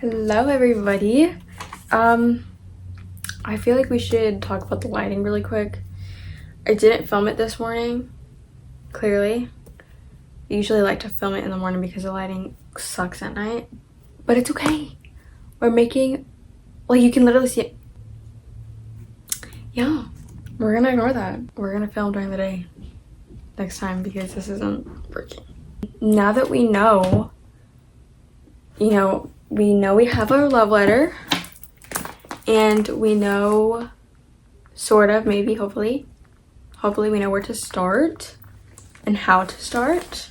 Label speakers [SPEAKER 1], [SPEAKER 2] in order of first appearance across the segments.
[SPEAKER 1] Hello everybody. I feel like we should talk about the lighting really quick. I didn't film it this morning, clearly. I usually like to film it in the morning because the lighting sucks at night, but it's okay. We're making, like, you can literally see it. Yeah, we're gonna ignore that. We're gonna film during the day next time because this isn't working. Now that we know, we have our love letter, and we know sort of, maybe, hopefully we know where to start and how to start,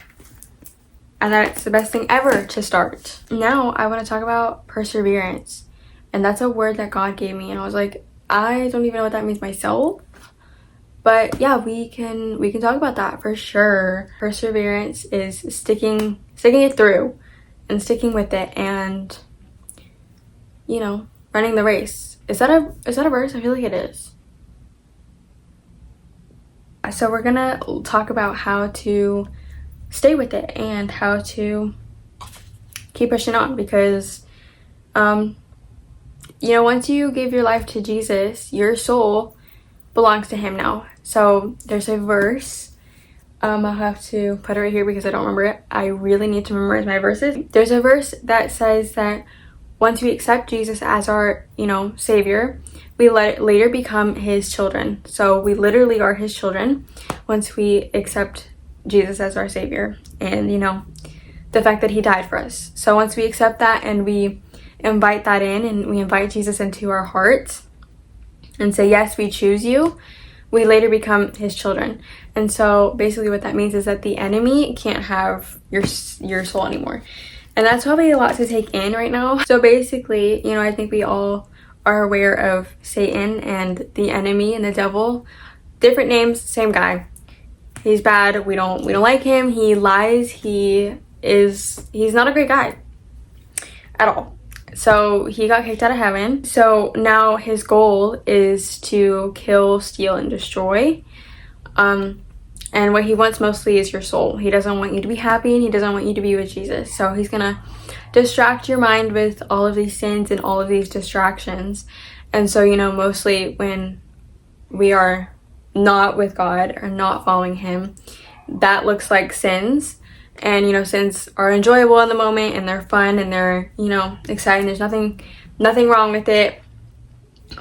[SPEAKER 1] and that it's the best thing ever to start. Now I want to talk about perseverance, and that's a word that God gave me, and I was like, I don't even know what that means myself, but yeah, we can talk about that for sure. Perseverance is sticking it through and sticking with it, and running the race. Is that a verse? I feel like it is. So we're gonna talk about how to stay with it and how to keep pushing on, because once you give your life to Jesus, your soul belongs to him now. So there's a verse, I'll have to put it right here because I don't remember it. I really need to memorize my verses. There's a verse that says that once we accept Jesus as our, savior, we later become his children. So we literally are his children once we accept Jesus as our savior, and the fact that he died for us. So once we accept that and we invite that in, and we invite Jesus into our hearts and say, yes, we choose you, we later become his children. And so basically what that means is that the enemy can't have your soul anymore. And that's probably a lot to take in right now. So basically, I think we all are aware of Satan and the enemy and the devil. Different names, same guy. He's bad. We don't like him. He lies. He's not a great guy at all. So he got kicked out of heaven. So now his goal is to kill, steal, and destroy. And what he wants mostly is your soul. He doesn't want you to be happy, and he doesn't want you to be with Jesus. So he's gonna distract your mind with all of these sins and all of these distractions. And so, mostly when we are not with God or not following him, that looks like sins. And, sins are enjoyable in the moment, and they're fun, and they're, exciting. There's nothing wrong with it.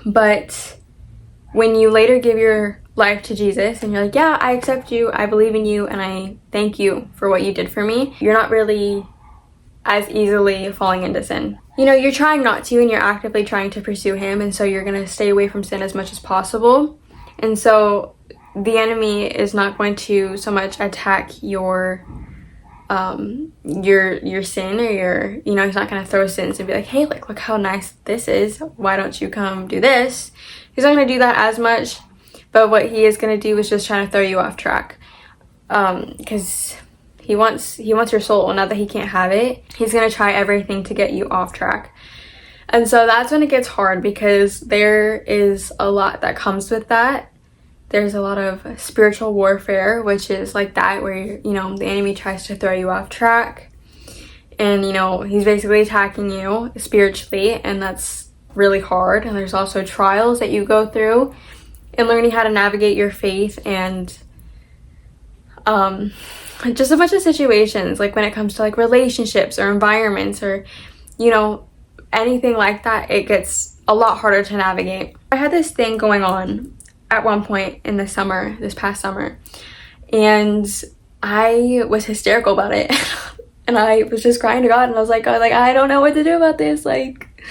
[SPEAKER 1] But when you later give your life to Jesus and you're like, yeah, I accept you, I believe in you, and I thank you for what you did for me, you're not really as easily falling into sin. You're trying not to, and you're actively trying to pursue him, and so you're going to stay away from sin as much as possible. And so the enemy is not going to so much attack your sin, or he's not going to throw sins and be like, hey, look how nice this is, why don't you come do this? He's not going to do that as much. But what he is going to do is just trying to throw you off track, because he wants your soul. Now that he can't have it, he's going to try everything to get you off track. And so that's when it gets hard, because there is a lot that comes with that. There's a lot of spiritual warfare, which is like that, where the enemy tries to throw you off track, and he's basically attacking you spiritually, and that's really hard. And there's also trials that you go through, and learning how to navigate your faith, and just a bunch of situations, like when it comes to like relationships or environments or anything like that, it gets a lot harder to navigate. I had this thing going on at one point in this past summer, and I was hysterical about it. And I was just crying to God, and I was like, I don't know what to do about this, like,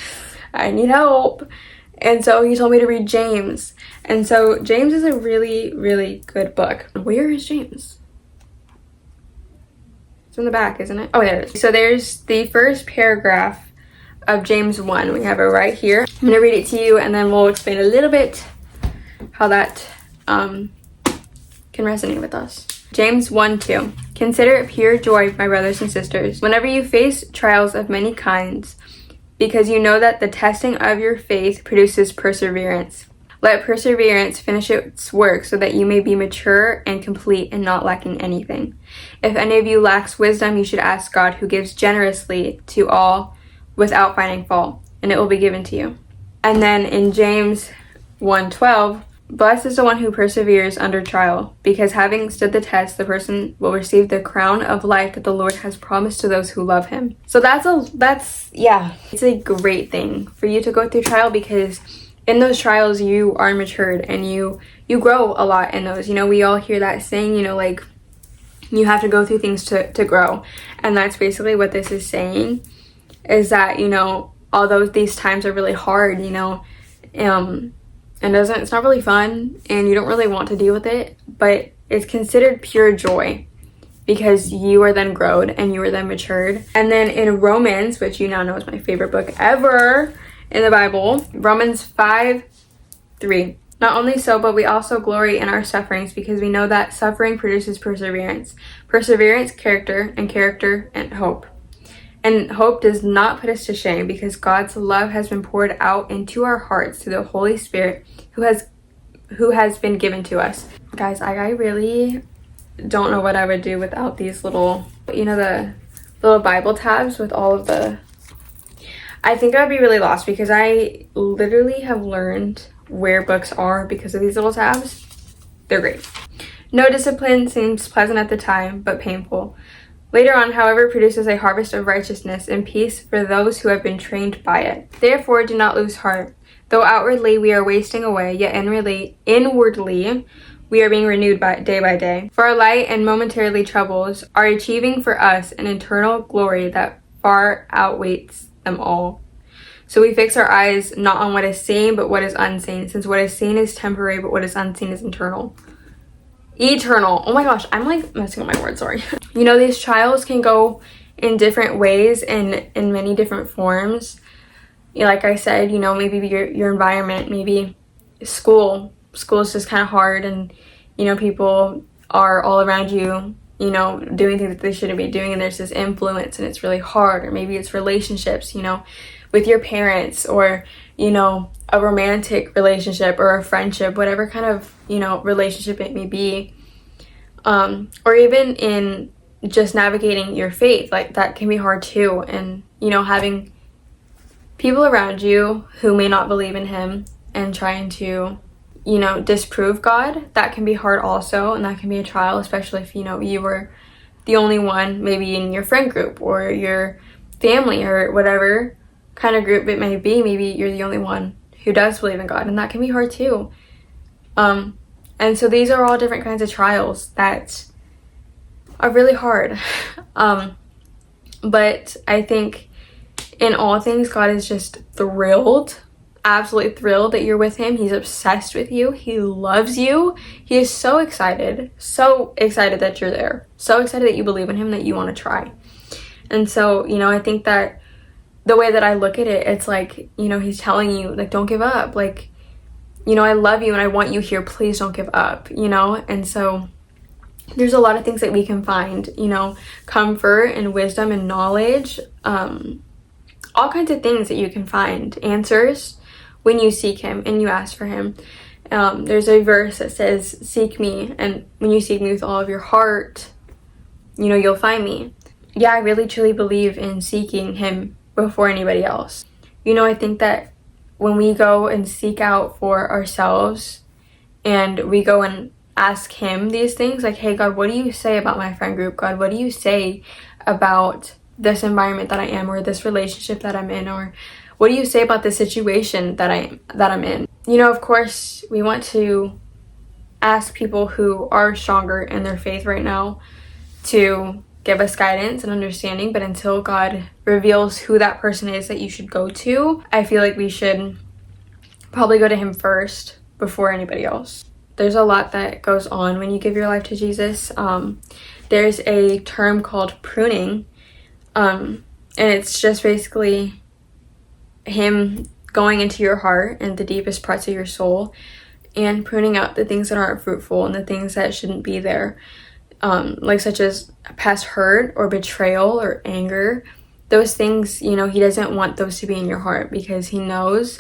[SPEAKER 1] I need help. And so he told me to read James. And so James is a really, really good book. Where is James? It's in the back, isn't it? Oh, there it is. So there's the first paragraph of James 1. We have it right here. I'm going to read it to you, and then we'll explain a little bit how that can resonate with us. James 1:2. Consider it pure joy, my brothers and sisters, whenever you face trials of many kinds, because you know that the testing of your faith produces perseverance. Let perseverance finish its work, so that you may be mature and complete and not lacking anything. If any of you lacks wisdom, you should ask God, who gives generously to all without finding fault, and it will be given to you. And then in James 1:12, blessed is the one who perseveres under trial, because having stood the test, the person will receive the crown of life that the Lord has promised to those who love him. So it's a great thing for you to go through trial, because in those trials you are matured and you grow a lot in those. We all hear that saying, like, you have to go through things to grow. And that's basically what this is saying, is that, although these times are really hard, and it's not really fun and you don't really want to deal with it, but it's considered pure joy because you are then grown and you are then matured. And then in Romans, which you now know is my favorite book ever in the Bible, Romans 5:3. Not only so, but we also glory in our sufferings, because we know that suffering produces perseverance. Perseverance, character, and hope. And hope does not put us to shame, because God's love has been poured out into our hearts through the Holy Spirit who has been given to us. Guys, I really don't know what I would do without these little, the little Bible tabs with all of the... I think I'd be really lost, because I literally have learned where books are because of these little tabs. They're great. No discipline seems pleasant at the time, but painful. Later on, however, produces a harvest of righteousness and peace for those who have been trained by it. Therefore, do not lose heart. Though outwardly we are wasting away, yet inwardly we are being renewed day by day. For our light and momentarily troubles are achieving for us an eternal glory that far outweighs them all. So we fix our eyes not on what is seen, but what is unseen, since what is seen is temporary, but what is unseen is eternal. Eternal. Oh my gosh, I'm like messing up my words, sorry. These trials can go in different ways and in many different forms. Like I said, maybe your environment, maybe school. School is just kind of hard, and, people are all around you, doing things that they shouldn't be doing, and there's this influence and it's really hard. Or maybe it's relationships, with your parents, or, a romantic relationship or a friendship, whatever kind of, relationship it may be. Or even in just navigating your faith, like that can be hard too. And, having people around you who may not believe in him and trying to, disprove God, that can be hard also. And that can be a trial, especially if, you were the only one maybe in your friend group or your family or whatever kind of group it may be. Maybe you're the only one who does believe in God, and that can be hard too. And so these are all different kinds of trials that are really hard. But I think in all things, God is just thrilled, absolutely thrilled that you're with him. He's obsessed with you. He loves you. He is so excited that you're there. So excited that you believe in him, that you want to try. And so, I think that the way that I look at it, it's like, he's telling you, like, don't give up. Like, I love you and I want you here. Please don't give up, And so there's a lot of things that we can find, comfort and wisdom and knowledge, all kinds of things that you can find, answers when you seek him and you ask for him. There's a verse that says, seek me, and when you seek me with all of your heart, you'll find me. Yeah, I really truly believe in seeking him before anybody else. I think that when we go and seek out for ourselves and we go and ask him these things, like, hey, God, what do you say about my friend group? God, what do you say about this environment that I am, or this relationship that I'm in, or what do you say about this situation that I'm in? Of course, we want to ask people who are stronger in their faith right now to give us guidance and understanding, but until God reveals who that person is that you should go to, I feel like we should probably go to him first before anybody else. There's a lot that goes on when you give your life to Jesus. There's a term called pruning, and it's just basically him going into your heart and the deepest parts of your soul and pruning out the things that aren't fruitful and the things that shouldn't be there. Like such as past hurt or betrayal or anger. Those things, he doesn't want those to be in your heart, because he knows,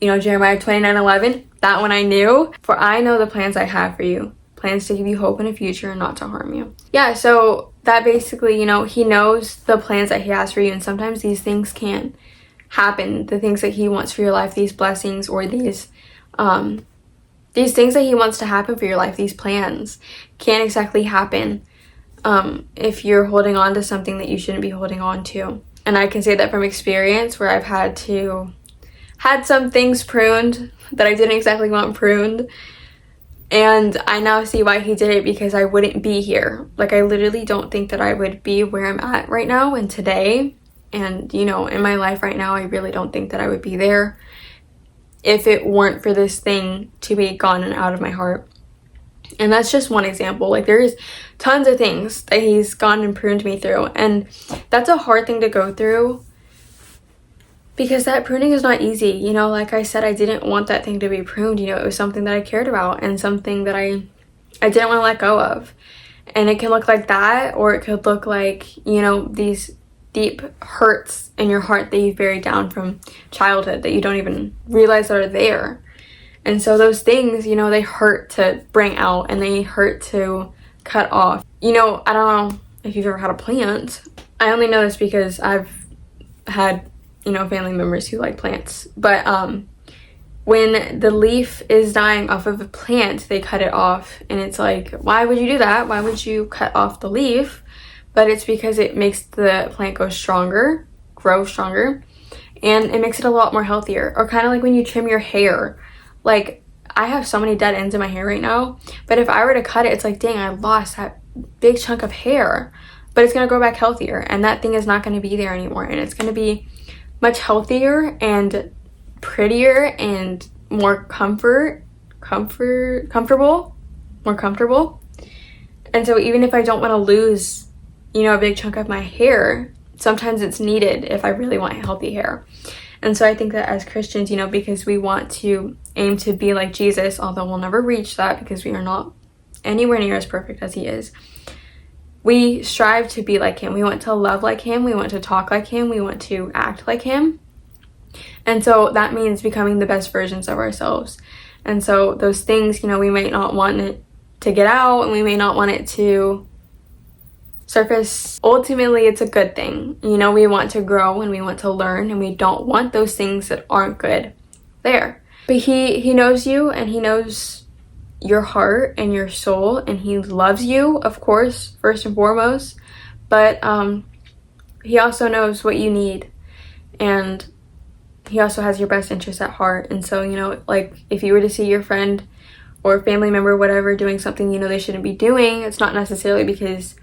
[SPEAKER 1] Jeremiah 29:11, that one I knew. For I know the plans I have for you, plans to give you hope in a future and not to harm you. Yeah, so that basically, you know, he knows the plans that he has for you, and sometimes these things can't happen. The things that he wants for your life, these blessings or these things that he wants to happen for your life, these plans, can't exactly happen if you're holding on to something that you shouldn't be holding on to. And I can say that from experience, where I've had some things pruned that I didn't exactly want pruned. And I now see why he did it, because I wouldn't be here. Like, I literally don't think that I would be where I'm at right now and today. And, you know, in my life right now, I really don't think that I would be there if it weren't for this thing to be gone and out of my heart. And that's just one example. Like, there's tons of things that he's gone and pruned me through. And that's a hard thing to go through, because that pruning is not easy. You know, like I said, I didn't want that thing to be pruned. You know, it was something that I cared about and something that I didn't want to let go of. And it can look like that, or it could look like, you know, these deep hurts in your heart that you've buried down from childhood that you don't even realize that are there. And so those things, you know, they hurt to bring out and they hurt to cut off. You know, I don't know if you've ever had a plant. I only know this because I've had, you know, family members who like plants. But when the leaf is dying off of a plant, they cut it off. And it's like, why would you do that? Why would you cut off the leaf? But it's because it makes the plant grow stronger, and it makes it a lot more healthier. Or kind of like when you trim your hair. Like, I have so many dead ends in my hair right now, but if I were to cut it, it's like, dang, I lost that big chunk of hair. But it's going to grow back healthier, and that thing is not going to be there anymore. And it's going to be much healthier and prettier and more comfortable. And so even if I don't want to lose, you know, a big chunk of my hair, sometimes it's needed if I really want healthy hair. And so I think that as Christians, you know, because we want to aim to be like Jesus, although we'll never reach that because we are not anywhere near as perfect as he is, we strive to be like him. We want to love like him. We want to talk like him. We want to act like him. And so that means becoming the best versions of ourselves. And so those things, you know, we might not want it to get out, and we may not want it to surface. Ultimately, it's a good thing. You know, we want to grow and we want to learn, and we don't want those things that aren't good there. But he knows you, and he knows your heart and your soul, and he loves you, of course, first and foremost. But he also knows what you need, and he also has your best interests at heart. And so, you know, like if you were to see your friend or family member, whatever, doing something you know they shouldn't be doing, it's not necessarily because,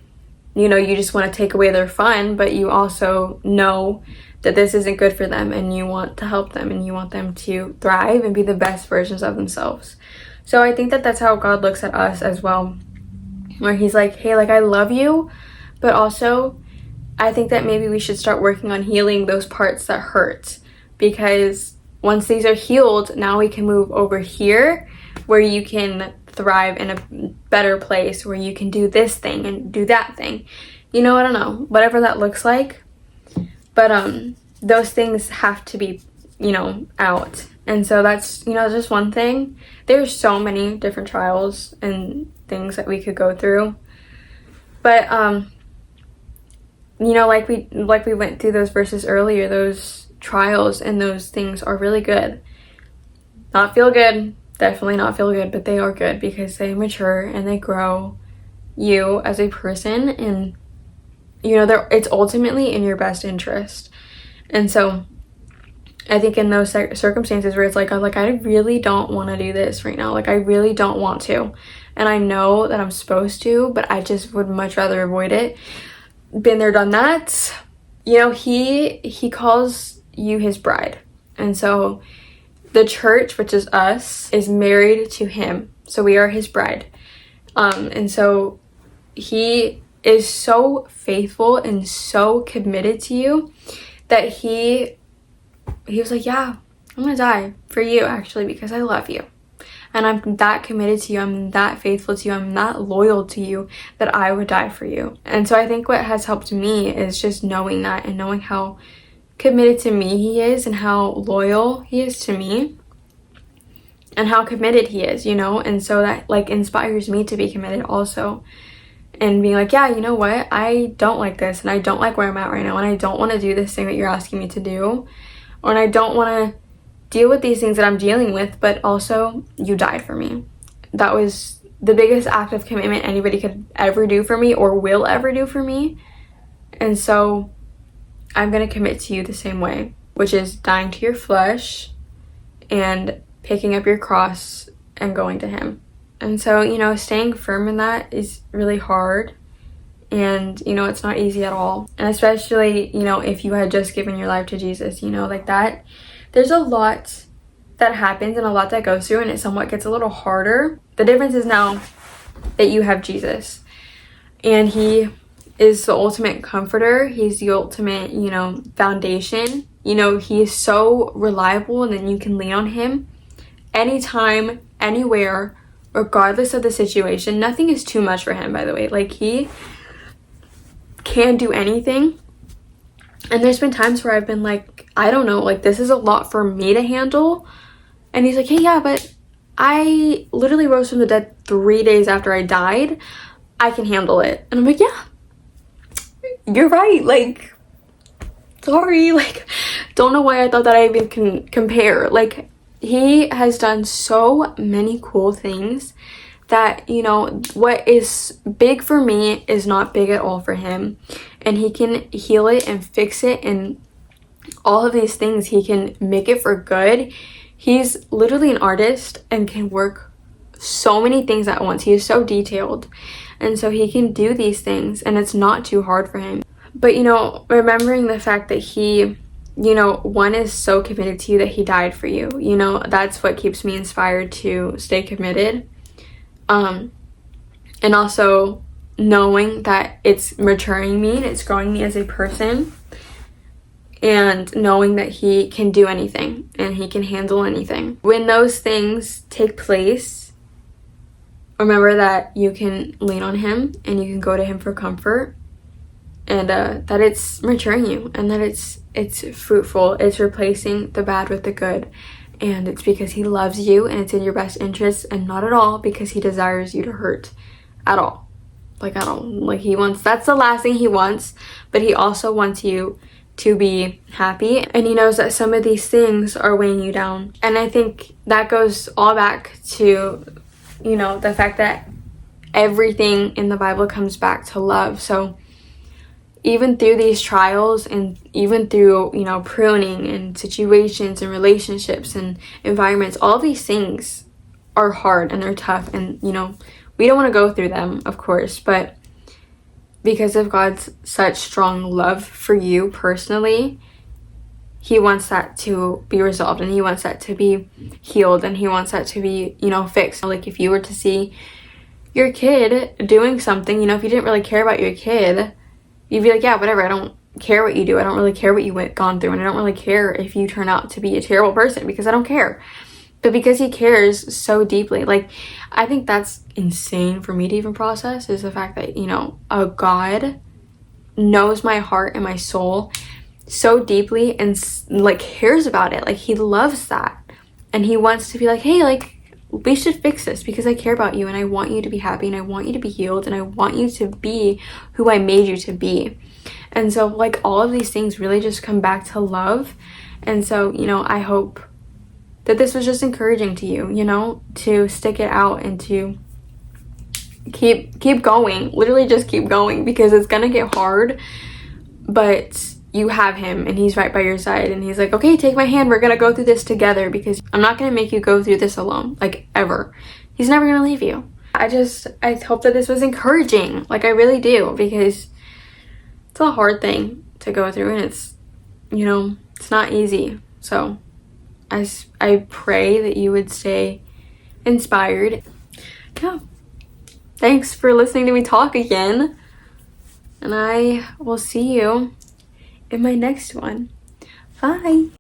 [SPEAKER 1] you know, you just want to take away their fun, but you also know that this isn't good for them, and you want to help them, and you want them to thrive and be the best versions of themselves. So I think that that's how God looks at us as well, where he's like, hey, like, I love you, but also I think that maybe we should start working on healing those parts that hurt, because once these are healed, now we can move over here where you can thrive in a better place, where you can do this thing and do that thing. You know, I don't know, whatever that looks like. But those things have to be, you know, out. And so that's, you know, just one thing. There's so many different trials and things that we could go through. But you know, like we went through those verses earlier, those trials and those things are really good. Not feel good, definitely not feel good, but they are good because they mature and they grow you as a person, and you know, it's ultimately in your best interest. And so I think in those circumstances where it's like, I really don't want to do this right now, like I really don't want to, and I know that I'm supposed to, but I just would much rather avoid it. Been there, done that. You know, he calls you his bride, and so the church, which is us, is married to him, so we are his bride. And so he is so faithful and so committed to you that he was like, yeah, I'm gonna die for you, actually, because I love you, and I'm that committed to you, I'm that faithful to you, I'm that loyal to you that I would die for you. And so I think what has helped me is just knowing that, and knowing how committed to me he is, and how loyal he is to me, and how committed he is, you know. And so that like inspires me to be committed also. and being like, yeah, you know what, I don't like this, and I don't like where I'm at right now, and I don't want to do this thing that you're asking me to do, or and I don't want to deal with these things that I'm dealing with, but also you died for me. That was the biggest act of commitment anybody could ever do for me or will ever do for me. And so I'm going to commit to you the same way, which is dying to your flesh and picking up your cross and going to him. And so, you know, staying firm in that is really hard. And, you know, it's not easy at all. And especially, you know, if you had just given your life to Jesus, you know, like that, there's a lot that happens and a lot that goes through, and it somewhat gets a little harder. The difference is now that you have Jesus, and he is the ultimate comforter. He's the ultimate, you know, foundation. You know, he is so reliable, and then you can lean on him anytime, anywhere, regardless of the situation. Nothing is too much for him, by the way. Like, he can do anything. And there's been times where I've been like, I don't know, like, this is a lot for me to handle. And he's like, hey, yeah, but I literally rose from the dead 3 days after I died. I can handle it. And I'm like, yeah, you're right. Like, sorry. Like, don't know why I thought that I even can compare. Like, he has done so many cool things that, you know, what is big for me is not big at all for him. And he can heal it and fix it, and all of these things, he can make it for good. He's literally an artist and can work so many things at once. He is so detailed, and so he can do these things, and it's not too hard for him. But, you know, remembering the fact that he, you know, one, is so committed to you that he died for you, you know, that's what keeps me inspired to stay committed. And also knowing that it's maturing me and it's growing me as a person, and knowing that he can do anything and he can handle anything. When those things take place, remember that you can lean on him and you can go to him for comfort, and that it's maturing you, and that it's fruitful. It's replacing the bad with the good, and it's because he loves you and it's in your best interest, and not at all because he desires you to hurt at all. Like, at all. Like, he wants, that's the last thing he wants, but he also wants you to be happy, and he knows that some of these things are weighing you down. And I think that goes all back to, you know, the fact that everything in the Bible comes back to love. So even through these trials, and even through, you know, pruning and situations and relationships and environments, all these things are hard and they're tough, and, you know, we don't want to go through them, of course, but because of God's such strong love for you personally, he wants that to be resolved, and he wants that to be healed, and he wants that to be, you know, fixed. Like, if you were to see your kid doing something, you know, if you didn't really care about your kid, you'd be like, yeah, whatever, I don't care what you do. I don't really care what you gone through, and I don't really care if you turn out to be a terrible person, because I don't care. But because he cares so deeply, like, I think that's insane for me to even process, is the fact that, you know, a God knows my heart and my soul so deeply and, like, cares about it. Like, he loves that. And he wants to be like, hey, like, we should fix this because I care about you, and I want you to be happy, and I want you to be healed, and I want you to be who I made you to be. And so, like, all of these things really just come back to love. And so, you know, I hope that this was just encouraging to you, you know, to stick it out and to keep going. Literally just keep going, because it's gonna get hard, but you have him and he's right by your side, and he's like, okay, take my hand, we're gonna go through this together, because I'm not gonna make you go through this alone, like, ever. He's never gonna leave you. I hope that this was encouraging. Like, I really do, because it's a hard thing to go through, and it's, you know, it's not easy. So I pray that you would stay inspired. Yeah. Thanks for listening to me talk again. And I will see you in my next one. Bye.